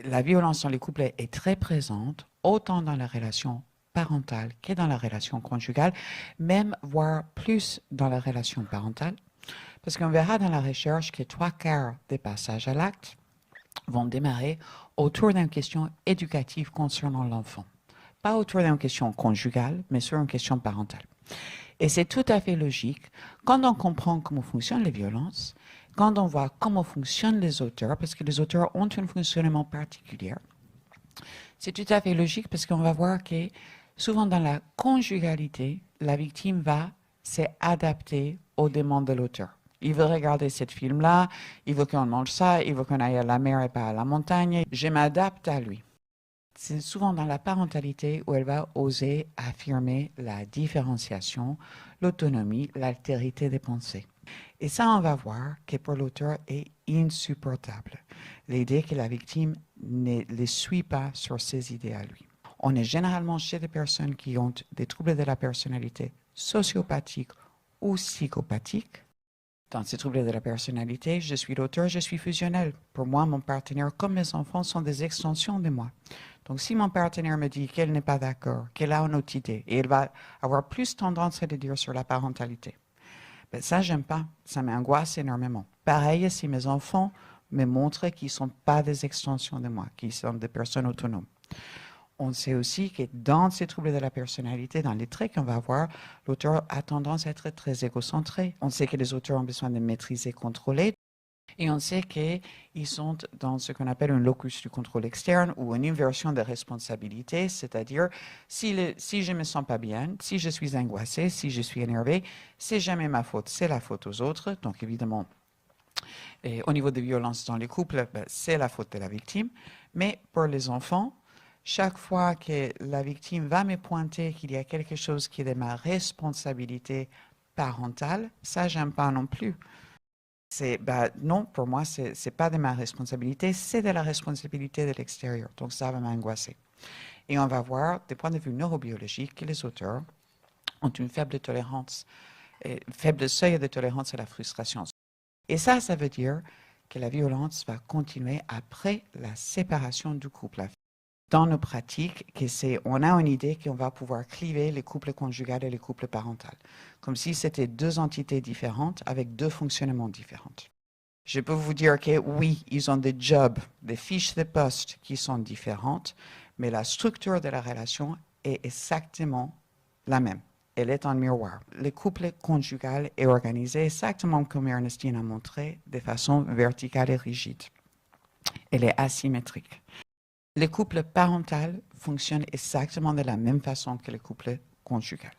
la violence dans les couples est très présente, autant dans la relation parentale que dans la relation conjugale, même voire plus dans la relation parentale, parce qu'on verra dans la recherche que 3/4 des passages à l'acte vont démarrer autour d'une question éducative concernant l'enfant. Pas autour d'une question conjugale, mais sur une question parentale. Et c'est tout à fait logique quand on comprend comment fonctionnent les violences, quand on voit comment fonctionnent les auteurs, parce que les auteurs ont un fonctionnement particulier. C'est tout à fait logique parce qu'on va voir que souvent dans la conjugalité, la victime va s'adapter aux demandes de l'auteur. Il veut regarder ce film-là, il veut qu'on mange ça, il veut qu'on aille à la mer et pas à la montagne. Je m'adapte à lui. C'est souvent dans la parentalité où elle va oser affirmer la différenciation, l'autonomie, l'altérité des pensées. Et ça, on va voir que pour l'auteur est insupportable. L'idée que la victime ne les suit pas sur ses idées à lui. On est généralement chez des personnes qui ont des troubles de la personnalité sociopathiques ou psychopathiques. Dans ces troubles de la personnalité, je suis l'auteur, je suis fusionnel. Pour moi, mon partenaire comme mes enfants sont des extensions de moi. Donc, si mon partenaire me dit qu'elle n'est pas d'accord, qu'elle a une autre idée, et elle va avoir plus tendance à le dire sur la parentalité, ben ça, j'aime pas. Ça m'angoisse énormément. Pareil, si mes enfants me montrent qu'ils ne sont pas des extensions de moi, qu'ils sont des personnes autonomes. On sait aussi que dans ces troubles de la personnalité, dans les traits qu'on va avoir, l'auteur a tendance à être très égocentré. On sait que les auteurs ont besoin de maîtriser, contrôler. Et on sait qu'ils sont dans ce qu'on appelle un locus du contrôle externe ou une inversion de responsabilité, c'est-à-dire si je ne me sens pas bien, si je suis angoissé, si je suis énervé, c'est jamais ma faute, c'est la faute aux autres. Donc évidemment, au niveau des violences dans les couples, ben, c'est la faute de la victime. Mais pour les enfants, chaque fois que la victime va me pointer qu'il y a quelque chose qui est de ma responsabilité parentale, ça, j'aime pas non plus. Non, pour moi, c'est pas de ma responsabilité, c'est de la responsabilité de l'extérieur. Donc, ça va m'angoisser. Et on va voir, du point de vue neurobiologique, que les auteurs ont une faible tolérance, faible seuil de tolérance à la frustration. Et ça veut dire que la violence va continuer après la séparation du couple. Dans nos pratiques, on a une idée qu'on va pouvoir cliver les couples conjugaux et les couples parentaux, comme si c'était deux entités différentes avec deux fonctionnements différents. Je peux vous dire que oui, ils ont des jobs, des fiches de poste qui sont différentes, mais la structure de la relation est exactement la même. Elle est en miroir. Le couple conjugal est organisé exactement comme Ernestine a montré, de façon verticale et rigide. Elle est asymétrique. Le couple parental fonctionne exactement de la même façon que le couple conjugal.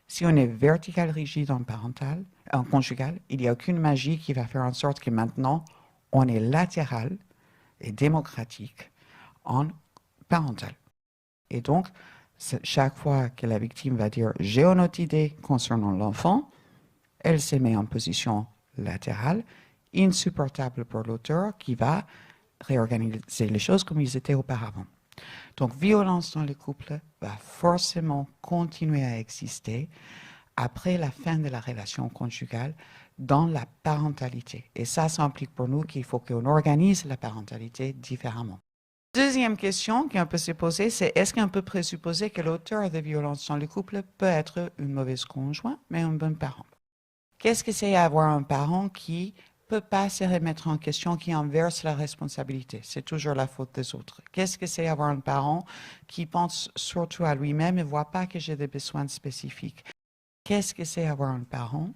Si on est vertical rigide en conjugal, il n'y a aucune magie qui va faire en sorte que maintenant, on est latéral et démocratique en parental. Et donc, chaque fois que la victime va dire « j'ai une autre idée concernant l'enfant », elle se met en position latérale, insupportable pour l'auteur qui va réorganiser les choses comme ils étaient auparavant. Donc, violence dans le couple va forcément continuer à exister après la fin de la relation conjugale dans la parentalité. Et ça implique pour nous qu'il faut qu'on organise la parentalité différemment. Deuxième question qu'on peut se poser, c'est est-ce qu'on peut présupposer que l'auteur de violence dans le couple peut être une mauvaise conjointe, mais un bon parent? Qu'est-ce que c'est avoir un parent qui peut pas se remettre en question, qui inverse la responsabilité? C'est toujours la faute des autres. Qu'est-ce que c'est avoir un parent qui pense surtout à lui-même et ne voit pas que j'ai des besoins spécifiques? Qu'est-ce que c'est avoir un parent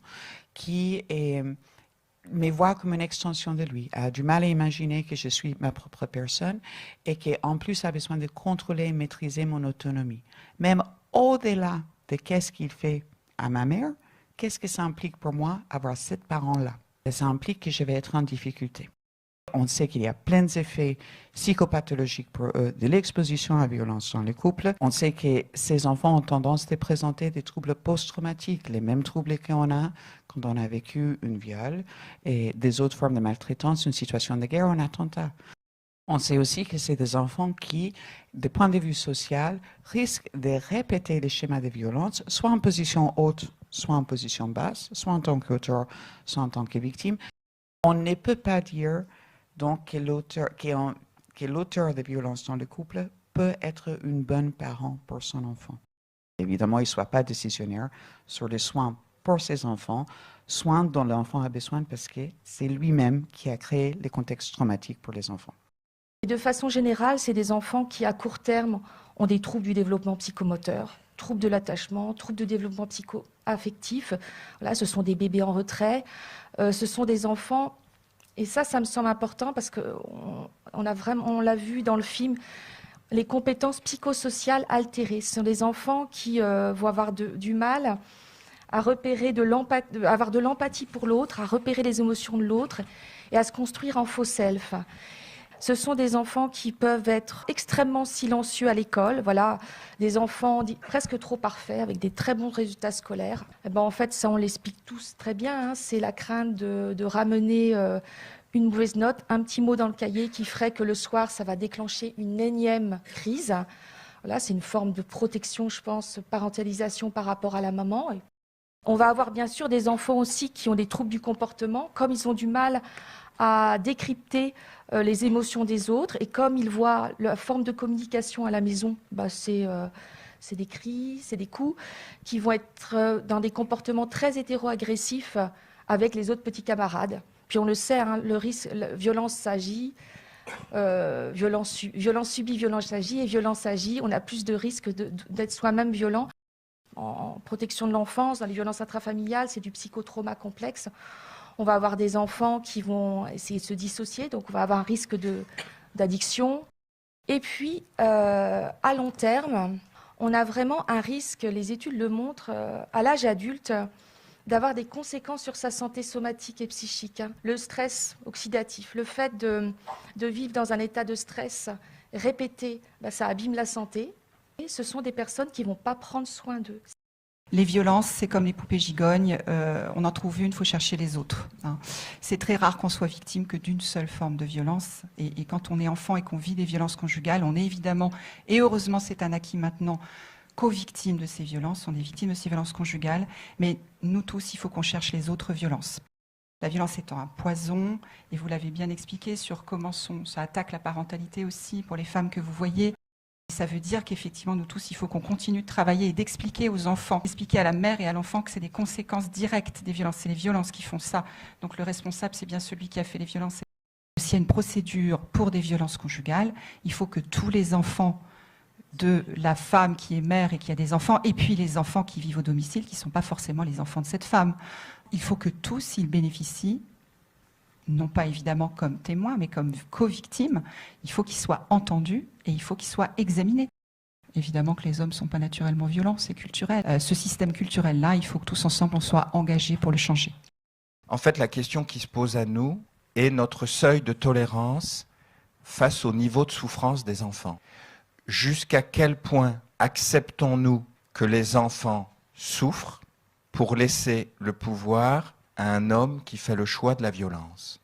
qui me voit comme une extension de lui, a du mal à imaginer que je suis ma propre personne et qui en plus a besoin de contrôler et maîtriser mon autonomie? Même au-delà de qu'est-ce qu'il fait à ma mère, qu'est-ce que ça implique pour moi avoir ce parent-là? Ça implique que je vais être en difficulté. On sait qu'il y a plein d'effets psychopathologiques pour eux de l'exposition à la violence dans les couples. On sait que ces enfants ont tendance à présenter des troubles post-traumatiques, les mêmes troubles qu'on a quand on a vécu une viol et des autres formes de maltraitance, une situation de guerre ou un attentat. On sait aussi que c'est des enfants qui, du point de vue social, risquent de répéter les schémas de violence, soit en position haute, soit en position basse, soit en tant qu'auteur, soit en tant que victime. On ne peut pas dire donc que l'auteur, qui est l'auteur des violences dans le couple peut être une bonne parent pour son enfant. Évidemment, il ne soit pas décisionnaire sur les soins pour ses enfants, soins dont l'enfant a besoin parce que c'est lui-même qui a créé les contextes traumatiques pour les enfants. Et de façon générale, c'est des enfants qui, à court terme, ont des troubles du développement psychomoteur, troubles de l'attachement, troubles de développement psycho-affectif. Là, ce sont des bébés en retrait. Ce sont des enfants, et ça me semble important parce on l'a vu dans le film, les compétences psychosociales altérées. Ce sont des enfants qui vont avoir du mal à repérer avoir de l'empathie pour l'autre, à repérer les émotions de l'autre et à se construire en faux self. Ce sont des enfants qui peuvent être extrêmement silencieux à l'école, voilà, des enfants presque trop parfaits, avec des très bons résultats scolaires. Et ben, en fait, ça, on l'explique tous très bien, hein, c'est la crainte de ramener une mauvaise note, un petit mot dans le cahier qui ferait que le soir, ça va déclencher une énième crise. Voilà, c'est une forme de protection, je pense, parentalisation par rapport à la maman. On va avoir bien sûr des enfants aussi qui ont des troubles du comportement, comme ils ont du mal à décrypter les émotions des autres et comme ils voient la forme de communication à la maison, bah c'est des cris, c'est des coups, qui vont être dans des comportements très hétéro-agressifs avec les autres petits camarades. Puis on le sait, hein, le risque, la violence s'agit, violence subie, violence agit, et violence agit, on a plus de risques d'être soi-même violent. En protection de l'enfance, dans les violences intrafamiliales, c'est du psychotrauma complexe. On va avoir des enfants qui vont essayer de se dissocier, donc on va avoir un risque d'addiction. Et puis, à long terme, on a vraiment un risque, les études le montrent, à l'âge adulte, d'avoir des conséquences sur sa santé somatique et psychique. Le stress oxydatif, le fait de vivre dans un état de stress répété, ça abîme la santé. Et ce sont des personnes qui ne vont pas prendre soin d'eux. Les violences, c'est comme les poupées gigognes, on en trouve une, il faut chercher les autres. Hein. C'est très rare qu'on soit victime que d'une seule forme de violence. Et quand on est enfant et qu'on vit des violences conjugales, on est évidemment, et heureusement c'est un acquis maintenant, co-victime de ces violences, on est victime de ces violences conjugales, mais nous tous, il faut qu'on cherche les autres violences. La violence étant un poison, et vous l'avez bien expliqué sur comment ça attaque la parentalité aussi pour les femmes que vous voyez. Ça veut dire qu'effectivement, nous tous, il faut qu'on continue de travailler et d'expliquer aux enfants, expliquer à la mère et à l'enfant que c'est des conséquences directes des violences. C'est les violences qui font ça. Donc le responsable, c'est bien celui qui a fait les violences. S'il y a une procédure pour des violences conjugales, il faut que tous les enfants de la femme qui est mère et qui a des enfants, et puis les enfants qui vivent au domicile, qui ne sont pas forcément les enfants de cette femme, il faut que tous, ils bénéficient, non pas évidemment comme témoins, mais comme co-victimes, il faut qu'ils soient entendus et il faut qu'ils soient examinés. Évidemment que les hommes ne sont pas naturellement violents, c'est culturel. Ce système culturel-là, il faut que tous ensemble, on soit engagés pour le changer. En fait, la question qui se pose à nous est notre seuil de tolérance face au niveau de souffrance des enfants. Jusqu'à quel point acceptons-nous que les enfants souffrent pour laisser le pouvoir à un homme qui fait le choix de la violence?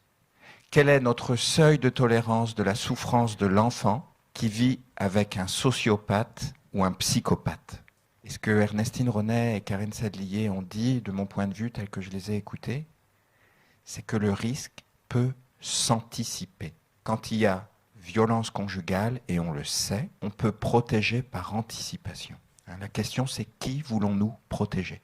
Quel est notre seuil de tolérance de la souffrance de l'enfant qui vit avec un sociopathe ou un psychopathe? Et ce que Ernestine Ronay et Karine Sadlier ont dit, de mon point de vue, tel que je les ai écoutés, c'est que le risque peut s'anticiper. Quand il y a violence conjugale, et on le sait, on peut protéger par anticipation. La question, c'est qui voulons-nous protéger ?